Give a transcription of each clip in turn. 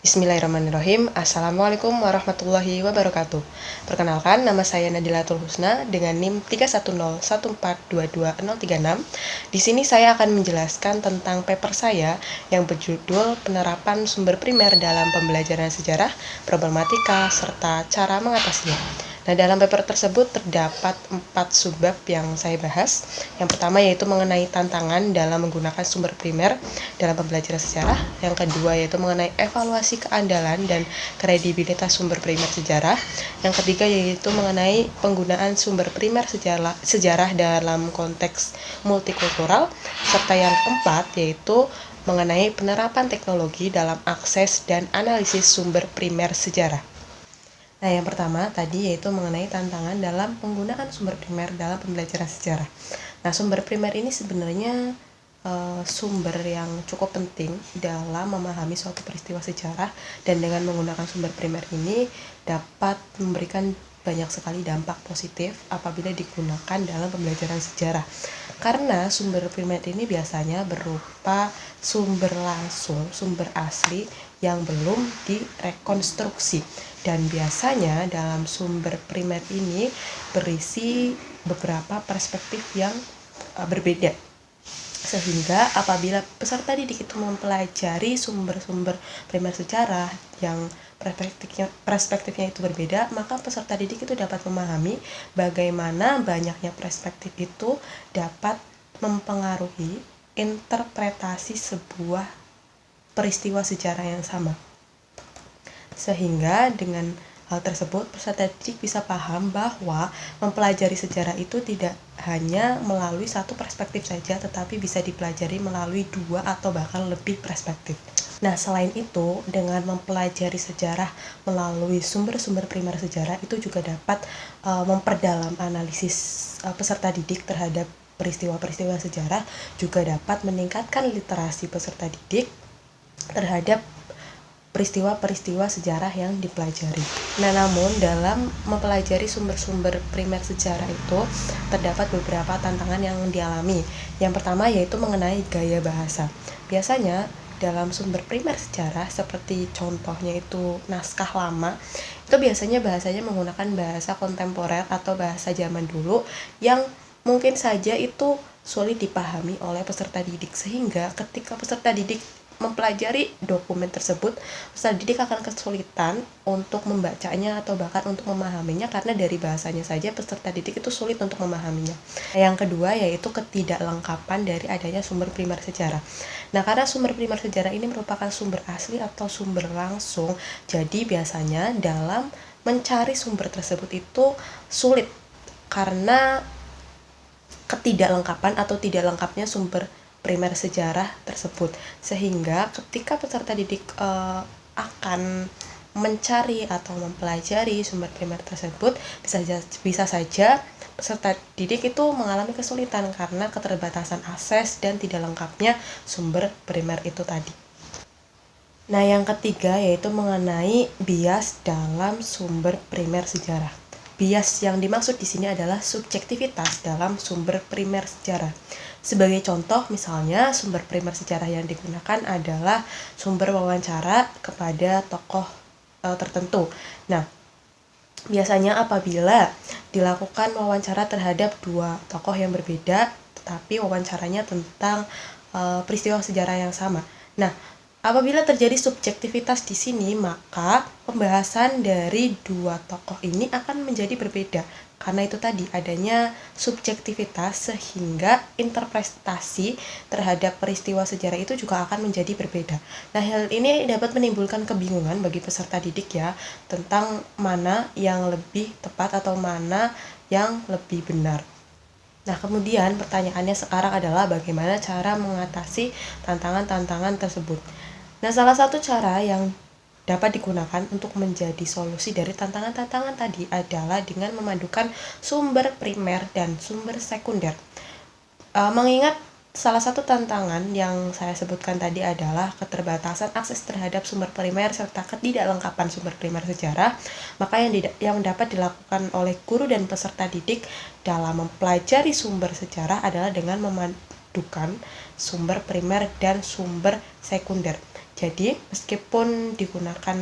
Bismillahirrahmanirrahim. Assalamualaikum warahmatullahi wabarakatuh. Perkenalkan, nama saya Nadilatul Husna dengan NIM 31014220036. Di sini saya akan menjelaskan tentang paper saya yang berjudul Penerapan Sumber Primer dalam Pembelajaran Sejarah, Problematika, serta Cara Mengatasinya. Nah, dalam paper tersebut terdapat 4 subbab yang saya bahas. Yang pertama yaitu mengenai tantangan dalam menggunakan sumber primer dalam pembelajaran sejarah. Yang kedua yaitu mengenai evaluasi keandalan dan kredibilitas sumber primer sejarah. Yang ketiga yaitu mengenai penggunaan sumber primer sejarah dalam konteks multikultural. Serta yang keempat yaitu mengenai penerapan teknologi dalam akses dan analisis sumber primer sejarah. Nah, yang pertama tadi yaitu mengenai tantangan dalam penggunaan sumber primer dalam pembelajaran sejarah. Nah, sumber primer ini sebenarnya sumber yang cukup penting dalam memahami suatu peristiwa sejarah, dan dengan menggunakan sumber primer ini dapat memberikan banyak sekali dampak positif apabila digunakan dalam pembelajaran sejarah. Karena sumber primer ini biasanya berupa sumber langsung, sumber asli yang belum direkonstruksi. Dan biasanya dalam sumber primer ini berisi beberapa perspektif yang berbeda. Sehingga apabila peserta didik itu mempelajari sumber-sumber primer sejarah yang perspektifnya itu berbeda, maka peserta didik itu dapat memahami bagaimana banyaknya perspektif itu dapat mempengaruhi interpretasi sebuah peristiwa sejarah yang sama. Sehingga dengan hal tersebut peserta didik bisa paham bahwa mempelajari sejarah itu tidak hanya melalui satu perspektif saja, tetapi bisa dipelajari melalui 2 atau bahkan lebih perspektif. Nah, selain itu, dengan mempelajari sejarah melalui sumber-sumber primer sejarah itu juga dapat memperdalam analisis peserta didik terhadap peristiwa-peristiwa sejarah, juga dapat meningkatkan literasi peserta didik terhadap peristiwa-peristiwa sejarah yang dipelajari. Nah, namun dalam mempelajari sumber-sumber primer sejarah itu terdapat beberapa tantangan yang dialami. Yang pertama yaitu mengenai gaya bahasa. Biasanya dalam sumber primer sejarah seperti contohnya itu naskah lama, itu biasanya bahasanya menggunakan bahasa kontemporer atau bahasa zaman dulu yang mungkin saja itu sulit dipahami oleh peserta didik, sehingga ketika peserta didik mempelajari dokumen tersebut, peserta didik akan kesulitan untuk membacanya atau bahkan untuk memahaminya karena dari bahasanya saja peserta didik itu sulit untuk memahaminya. Yang kedua yaitu ketidaklengkapan dari adanya sumber primer sejarah. Nah, karena sumber primer sejarah ini merupakan sumber asli atau sumber langsung, jadi biasanya dalam mencari sumber tersebut itu sulit karena ketidaklengkapan atau tidak lengkapnya sumber primer sejarah tersebut, sehingga ketika peserta didik akan mencari atau mempelajari sumber primer tersebut, bisa saja peserta didik itu mengalami kesulitan karena keterbatasan akses dan tidak lengkapnya sumber primer itu tadi. Nah, yang ketiga yaitu mengenai bias dalam sumber primer sejarah. Bias yang dimaksud di sini adalah subjektivitas dalam sumber primer sejarah. Sebagai contoh, misalnya sumber primer sejarah yang digunakan adalah sumber wawancara kepada tokoh tertentu. Nah, biasanya apabila dilakukan wawancara terhadap 2 tokoh yang berbeda, tetapi wawancaranya tentang peristiwa sejarah yang sama. Nah, apabila terjadi subjektivitas di sini, maka pembahasan dari 2 tokoh ini akan menjadi berbeda. Karena itu tadi adanya subjektivitas, sehingga interpretasi terhadap peristiwa sejarah itu juga akan menjadi berbeda. Nah, hal ini dapat menimbulkan kebingungan bagi peserta didik ya, tentang mana yang lebih tepat atau mana yang lebih benar. Nah, kemudian pertanyaannya sekarang adalah bagaimana cara mengatasi tantangan-tantangan tersebut. Nah, salah satu cara yang dapat digunakan untuk menjadi solusi dari tantangan-tantangan tadi adalah dengan memadukan sumber primer dan sumber sekunder. Mengingat salah satu tantangan yang saya sebutkan tadi adalah keterbatasan akses terhadap sumber primer serta ketidaklengkapan sumber primer sejarah, maka yang dapat dilakukan oleh guru dan peserta didik dalam mempelajari sumber sejarah adalah dengan memadukan sumber primer dan sumber sekunder. Jadi meskipun digunakan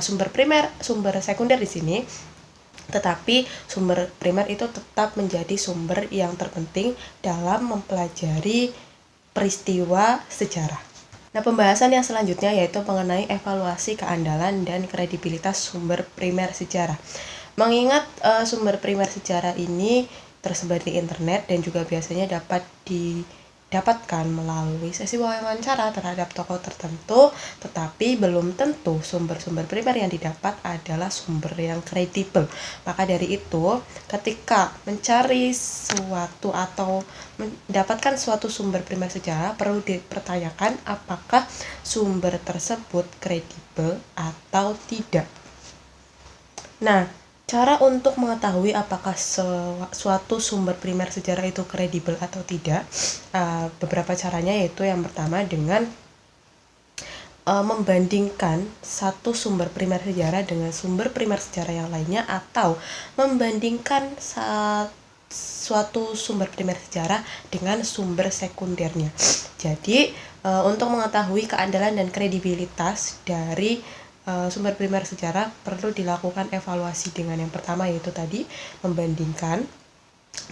sumber primer, sumber sekunder di sini, tetapi sumber primer itu tetap menjadi sumber yang terpenting dalam mempelajari peristiwa sejarah. Nah, pembahasan yang selanjutnya yaitu mengenai evaluasi keandalan dan kredibilitas sumber primer sejarah. Mengingat sumber primer sejarah ini tersebar di internet dan juga biasanya dapat didapatkan melalui sesi wawancara terhadap tokoh tertentu, tetapi belum tentu sumber-sumber primer yang didapat adalah sumber yang kredibel. Maka dari itu, ketika mencari suatu atau mendapatkan suatu sumber primer sejarah, perlu dipertanyakan apakah sumber tersebut kredibel atau tidak. Nah, cara untuk mengetahui apakah suatu sumber primer sejarah itu kredibel atau tidak, beberapa caranya, yaitu yang pertama dengan membandingkan satu sumber primer sejarah dengan sumber primer sejarah yang lainnya, atau membandingkan suatu sumber primer sejarah dengan sumber sekundernya. Jadi, untuk mengetahui keandalan dan kredibilitas dari sumber primer sejarah perlu dilakukan evaluasi dengan yang pertama, yaitu tadi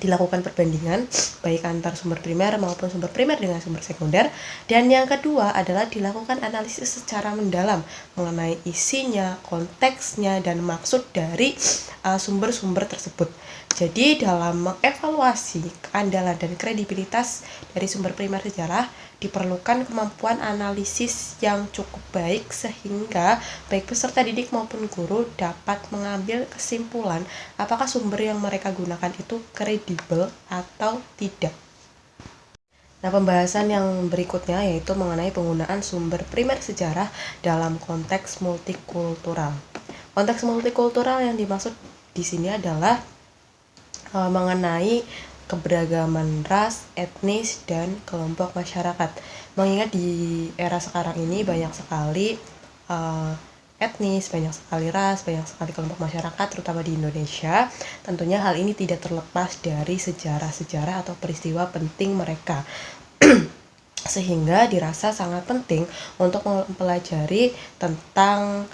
dilakukan perbandingan baik antar sumber primer maupun sumber primer dengan sumber sekunder. Dan yang kedua adalah dilakukan analisis secara mendalam mengenai isinya, konteksnya, dan maksud dari sumber-sumber tersebut. Jadi dalam mengevaluasi keandalan dan kredibilitas dari sumber primer sejarah diperlukan kemampuan analisis yang cukup baik sehingga baik peserta didik maupun guru dapat mengambil kesimpulan apakah sumber yang mereka gunakan itu kredibel atau tidak. Nah, pembahasan yang berikutnya yaitu mengenai penggunaan sumber primer sejarah dalam konteks multikultural. Konteks multikultural yang dimaksud di sini adalah mengenai keberagaman ras, etnis, dan kelompok masyarakat. Mengingat di era sekarang ini banyak sekali etnis, banyak sekali ras, banyak sekali kelompok masyarakat, terutama di Indonesia. Tentunya hal ini tidak terlepas dari sejarah-sejarah atau peristiwa penting mereka. Sehingga dirasa sangat penting untuk mempelajari tentang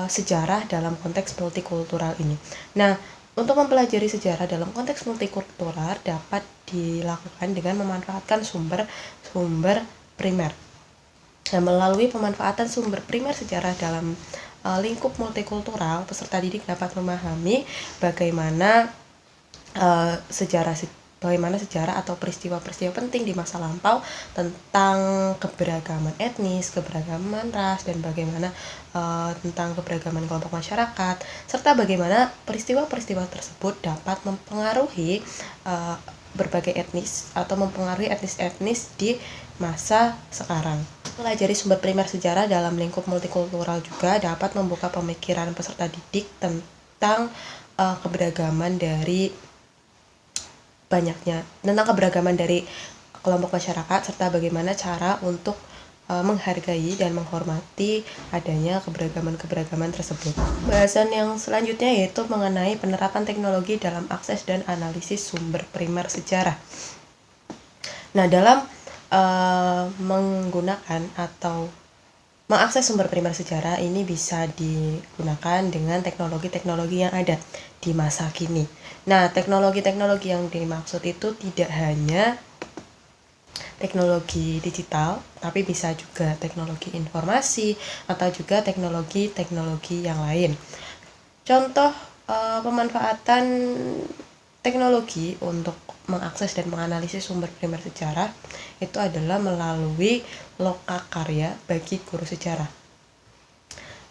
sejarah dalam konteks multikultural ini. Nah, untuk mempelajari sejarah dalam konteks multikultural dapat dilakukan dengan memanfaatkan sumber primer. Nah, melalui pemanfaatan sumber primer sejarah dalam lingkup multikultural, peserta didik dapat memahami bagaimana sejarah atau peristiwa-peristiwa penting di masa lampau tentang keberagaman etnis, keberagaman ras, dan bagaimana tentang keberagaman kelompok masyarakat, serta bagaimana peristiwa-peristiwa tersebut dapat mempengaruhi berbagai etnis atau mempengaruhi etnis-etnis di masa sekarang. Pelajari sumber primer sejarah dalam lingkup multikultural juga dapat membuka pemikiran peserta didik tentang keberagaman dari kelompok masyarakat, serta bagaimana cara untuk menghargai dan menghormati adanya keberagaman tersebut. Bahasan yang selanjutnya yaitu mengenai penerapan teknologi dalam akses dan analisis sumber primer sejarah. Nah, dalam menggunakan atau mengakses sumber primer sejarah ini bisa digunakan dengan teknologi-teknologi yang ada di masa kini. Nah, teknologi-teknologi yang dimaksud itu tidak hanya teknologi digital, tapi bisa juga teknologi informasi atau juga teknologi-teknologi yang lain. Contoh pemanfaatan teknologi untuk mengakses dan menganalisis sumber primer sejarah itu adalah melalui lokakarya bagi guru sejarah.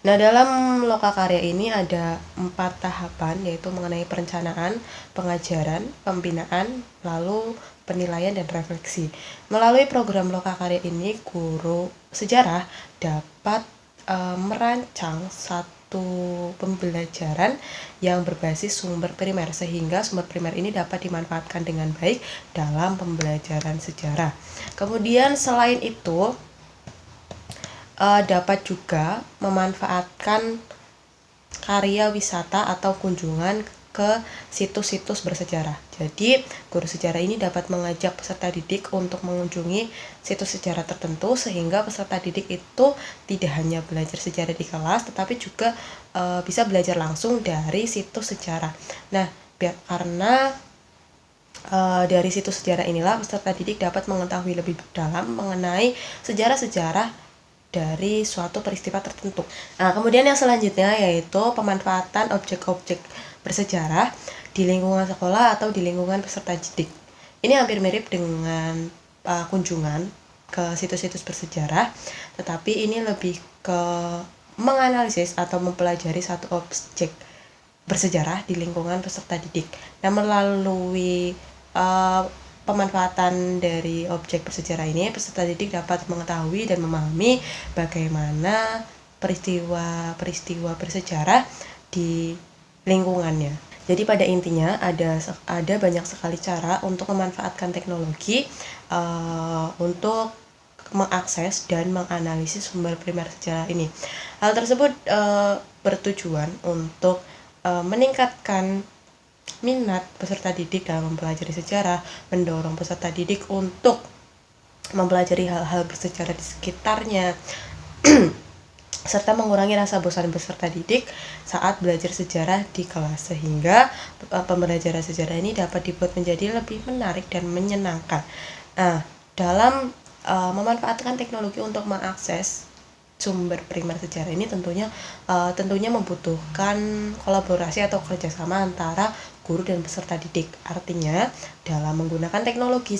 Nah, dalam lokakarya ini ada 4 tahapan, yaitu mengenai perencanaan, pengajaran, pembinaan, lalu penilaian dan refleksi. Melalui program lokakarya ini, guru sejarah dapat merancang satu pembelajaran yang berbasis sumber primer, sehingga sumber primer ini dapat dimanfaatkan dengan baik dalam pembelajaran sejarah. Kemudian selain itu, dapat juga memanfaatkan karya wisata atau kunjungan ke situs-situs bersejarah. Jadi, guru sejarah ini dapat mengajak peserta didik untuk mengunjungi situs sejarah tertentu sehingga peserta didik itu tidak hanya belajar sejarah di kelas tetapi juga bisa belajar langsung dari situs sejarah. Nah, karena dari situs sejarah inilah peserta didik dapat mengetahui lebih dalam mengenai sejarah-sejarah dari suatu peristiwa tertentu. Nah, kemudian yang selanjutnya yaitu pemanfaatan objek-objek bersejarah di lingkungan sekolah atau di lingkungan peserta didik. Ini hampir mirip dengan kunjungan ke situs-situs bersejarah, tetapi ini lebih ke menganalisis atau mempelajari satu objek bersejarah di lingkungan peserta didik. Nah, melalui pemanfaatan dari objek bersejarah ini, peserta didik dapat mengetahui dan memahami bagaimana peristiwa-peristiwa bersejarah di lingkungannya. Jadi pada intinya ada banyak sekali cara untuk memanfaatkan teknologi untuk mengakses dan menganalisis sumber primer sejarah ini. Hal tersebut bertujuan untuk meningkatkan minat peserta didik dalam mempelajari sejarah, mendorong peserta didik untuk mempelajari hal-hal bersejarah di sekitarnya, serta mengurangi rasa bosan peserta didik saat belajar sejarah di kelas, sehingga pembelajaran sejarah ini dapat dibuat menjadi lebih menarik dan menyenangkan. Nah, dalam memanfaatkan teknologi untuk mengakses sumber primer sejarah ini tentunya membutuhkan kolaborasi atau kerjasama antara guru dan peserta didik. Artinya dalam menggunakan teknologi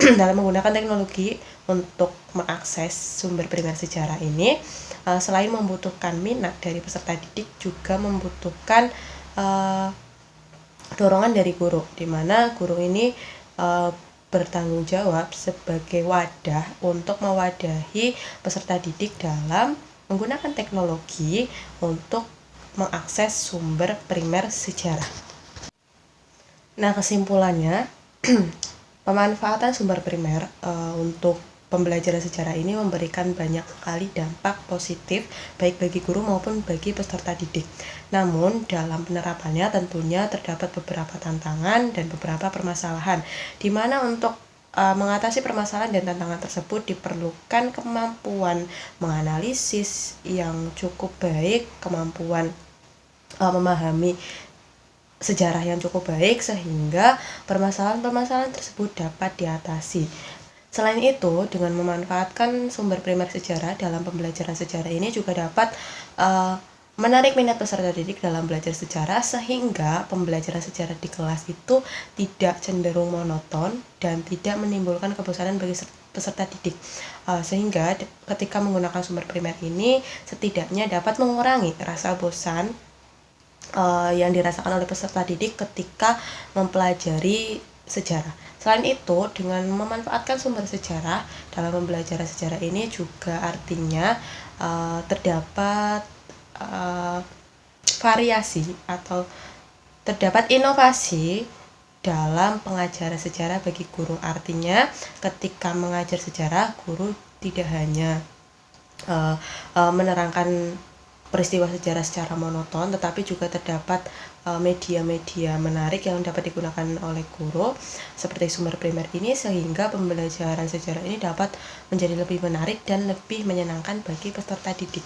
dalam menggunakan teknologi untuk mengakses sumber primer sejarah ini, selain membutuhkan minat dari peserta didik, juga membutuhkan dorongan dari guru, di mana guru ini bertanggung jawab sebagai wadah untuk mewadahi peserta didik dalam menggunakan teknologi untuk mengakses sumber primer sejarah. Nah, kesimpulannya, pemanfaatan sumber primer untuk pembelajaran sejarah ini memberikan banyak sekali dampak positif baik bagi guru maupun bagi peserta didik. Namun dalam penerapannya tentunya terdapat beberapa tantangan dan beberapa permasalahan, di mana untuk mengatasi permasalahan dan tantangan tersebut diperlukan kemampuan menganalisis yang cukup baik, kemampuan memahami sejarah yang cukup baik sehingga permasalahan-permasalahan tersebut dapat diatasi. Selain itu, dengan memanfaatkan sumber primer sejarah dalam pembelajaran sejarah ini juga dapat menarik minat peserta didik dalam belajar sejarah sehingga pembelajaran sejarah di kelas itu tidak cenderung monoton dan tidak menimbulkan kebosanan bagi peserta didik. Sehingga ketika menggunakan sumber primer ini setidaknya dapat mengurangi rasa bosan yang dirasakan oleh peserta didik ketika mempelajari sejarah. Selain itu, dengan memanfaatkan sumber sejarah dalam pembelajaran sejarah ini juga artinya terdapat variasi atau terdapat inovasi dalam pengajaran sejarah bagi guru. Artinya, ketika mengajar sejarah, guru tidak hanya menerangkan peristiwa sejarah secara monoton, tetapi juga terdapat media-media menarik yang dapat digunakan oleh guru seperti sumber primer ini, sehingga pembelajaran sejarah ini dapat menjadi lebih menarik dan lebih menyenangkan bagi peserta didik.